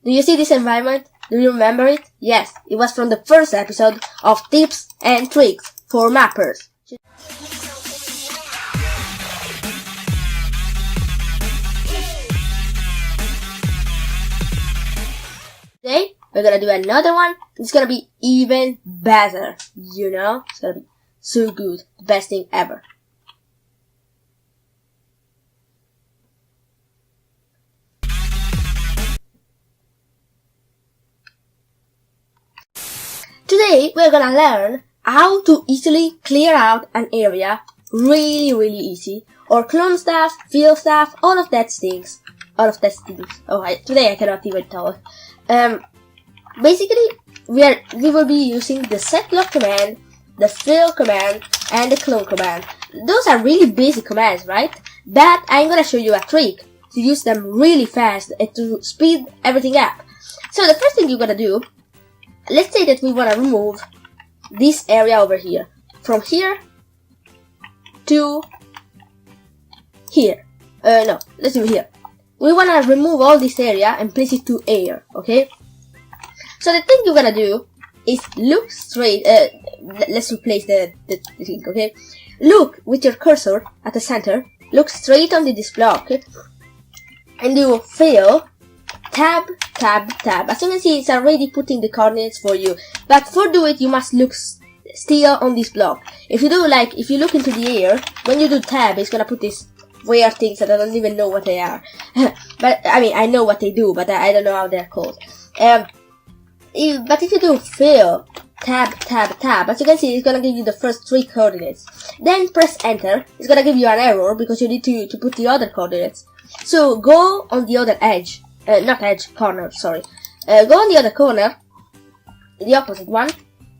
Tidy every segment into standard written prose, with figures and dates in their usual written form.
Do you see this environment? Do you remember it? Yes, it was from the first episode of Tips and Tricks for Mappers. Today, we're gonna do another one. It's gonna be even better, you know? It's gonna be so good. The best thing ever. Today, we're gonna learn how to easily clear out an area really easy, or clone stuff, fill stuff, all of that things. Today I cannot even talk. Basically, we will be using the setblock command, the fill command, and the clone command. Those are really basic commands, right? But I'm gonna show you a trick to use them really fast and to speed everything up. So the first thing you're gonna do, let's say that we wanna remove this area over here. From here to here. No, let's do here. We wanna remove all this area and place it to air, okay? So the thing you're gonna do is look straight, let's replace the thing, okay? Look with your cursor at the center, look straight onto this block, and do fill, tab, tab, tab. As you can see, it's already putting the coordinates for you. But for do it, you must look still on this block. If you do if you look into the air, when you do tab, it's gonna put these weird things that I don't even know what they are. But, I mean, I know what they do, but I don't know how they're called. But if you do fill, tab, tab, tab, as you can see, it's gonna give you the first 3 coordinates. Then press enter. It's gonna give you an error because you need to put the other coordinates. So go on the other edge, corner, sorry. Go on the other corner, the opposite one.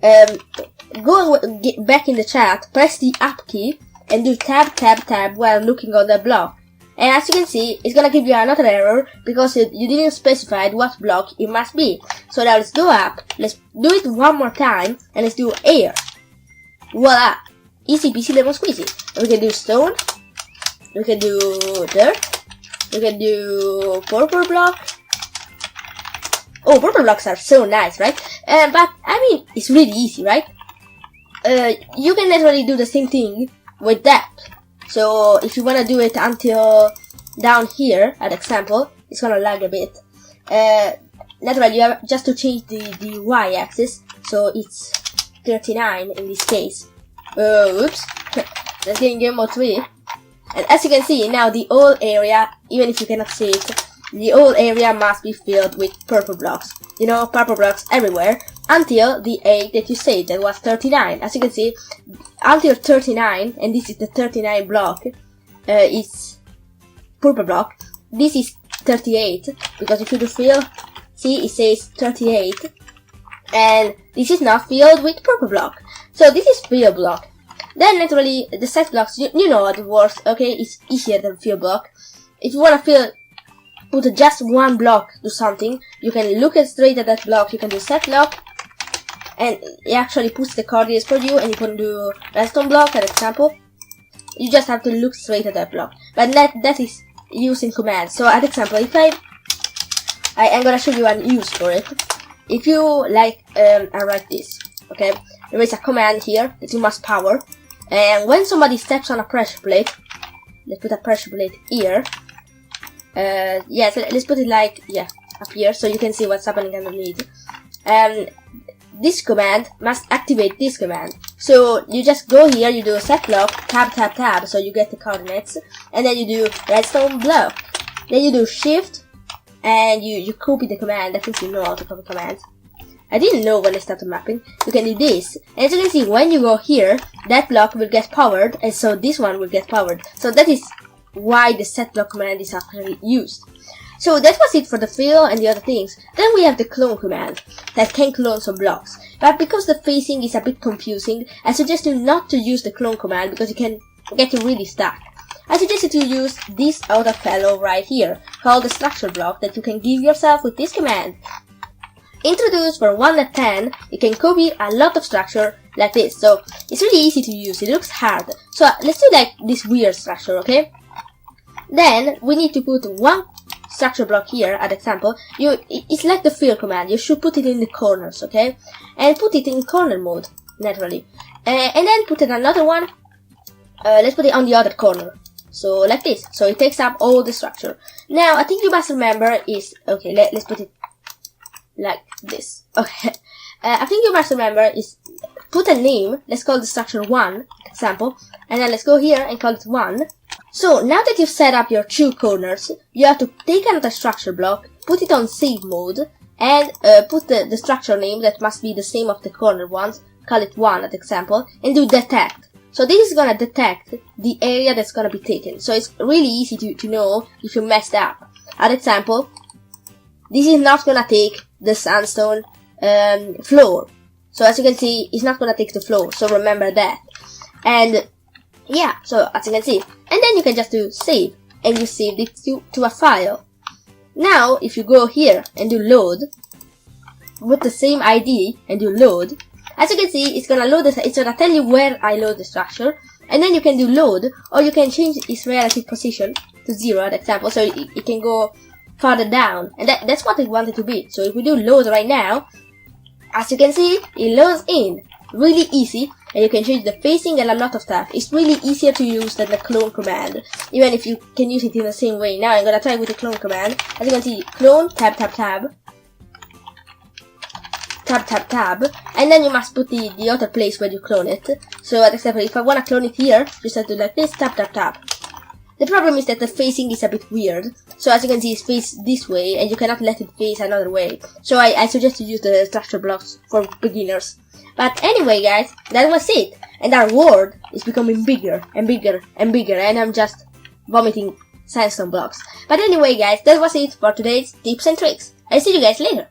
Get back in the chat, press the up key, and do tab, tab, tab while looking on the block. And as you can see, it's gonna give you another error because you didn't specify what block it must be. So now let's go up, let's do it one more time, and let's do air. Voila! Easy peasy lemon squeezy. We can do stone, we can do dirt, we can do purple block. Oh, purple blocks are so nice, right? But, I mean, it's really easy, right? You can naturally do the same thing with that. So if you wanna do it until down here, at example, it's gonna lag a bit. Naturally, you have just to change the y-axis, so it's 39 in this case. Oops, let's get in game mode 3. And as you can see, now the whole area, even if you cannot see it, the whole area must be filled with purple blocks. You know, purple blocks everywhere, until the 8 that you said, that was 39. As you can see, until 39, and this is the 39 block, is purple block. This is 38, because if you do fill, see, it says 38, and this is not filled with purple block. So this is fill block. Then naturally, the set blocks, you know how it works, okay? It's easier than fill block. If you wanna put just one block to something, you can look straight at that block, you can do set block, and it actually puts the coordinates for you, and you can do redstone block, for example. You just have to look straight at that block. But that is using commands. So, at example, if I'm gonna show you a use for it. If you I write this, okay? There is a command here that you must power, and when somebody steps on a pressure plate, let's put a pressure plate here. Yes, let's put it up here, so you can see what's happening underneath. This command must activate this command. So you just go here, you do set block, tab, tab, tab, so you get the coordinates, and then you do redstone block. Then you do shift, and you copy the command. I think you know how to copy commands. I didn't know when I started mapping. You can do this, and as you can see, when you go here, that block will get powered, and so this one will get powered. So that is why the set block command is actually used. So that was it for the fill and the other things. Then we have the clone command that can clone some blocks. But because the phasing is a bit confusing, I suggest you not to use the clone command because it can get you really stuck. I suggest you to use this other fellow right here, called the structure block, that you can give yourself with this command. Introduced for 1.10, you can copy a lot of structure like this. So it's really easy to use, it looks hard. So let's do this weird structure, okay? Then we need to put one structure block here, at example, it's like the fill command. You should put it in the corners, okay? And put it in corner mode, naturally. And then put in another one. Let's put it on the other corner. So like this. So it takes up all the structure. Now, I think you must remember is, okay, let's put it like this. Okay. I think you must remember is put a name. Let's call the structure 1, example. And then let's go here and call it 1. So now that you've set up your 2 corners, you have to take another structure block, put it on save mode, and put the structure name that must be the same of the corner ones, call it 1 as example, and do detect. So this is gonna detect the area that's gonna be taken. So it's really easy to know if you messed up. As example, this is not gonna take the sandstone floor. So as you can see, it's not gonna take the floor. So remember that. And yeah, so as you can see, and then you can just do save, and you saved it to a file. Now, if you go here and do load, with the same ID and do load, as you can see, it's gonna load it's gonna tell you where I load the structure, and then you can do load, or you can change its relative position to 0, as example, so it can go farther down, and that's what we want it to be. So if we do load right now, as you can see, it loads in, really easy, and you can change the facing and a lot of stuff. It's really easier to use than the clone command, even if you can use it in the same way. Now I'm gonna try with the clone command. As you can see, clone, tab, tab, tab, tab, tab, tab, and then you must put the other place where you clone it. So as example, if I wanna clone it here, just have to do like this, tab, tab, tab. The problem is that the facing is a bit weird. So as you can see, it's faced this way, and you cannot let it face another way. So I suggest you use the structure blocks for beginners. But anyway guys, that was it. And our world is becoming bigger and bigger and bigger, and I'm just vomiting sandstone blocks. But anyway guys, that was it for today's tips and tricks. I'll see you guys later.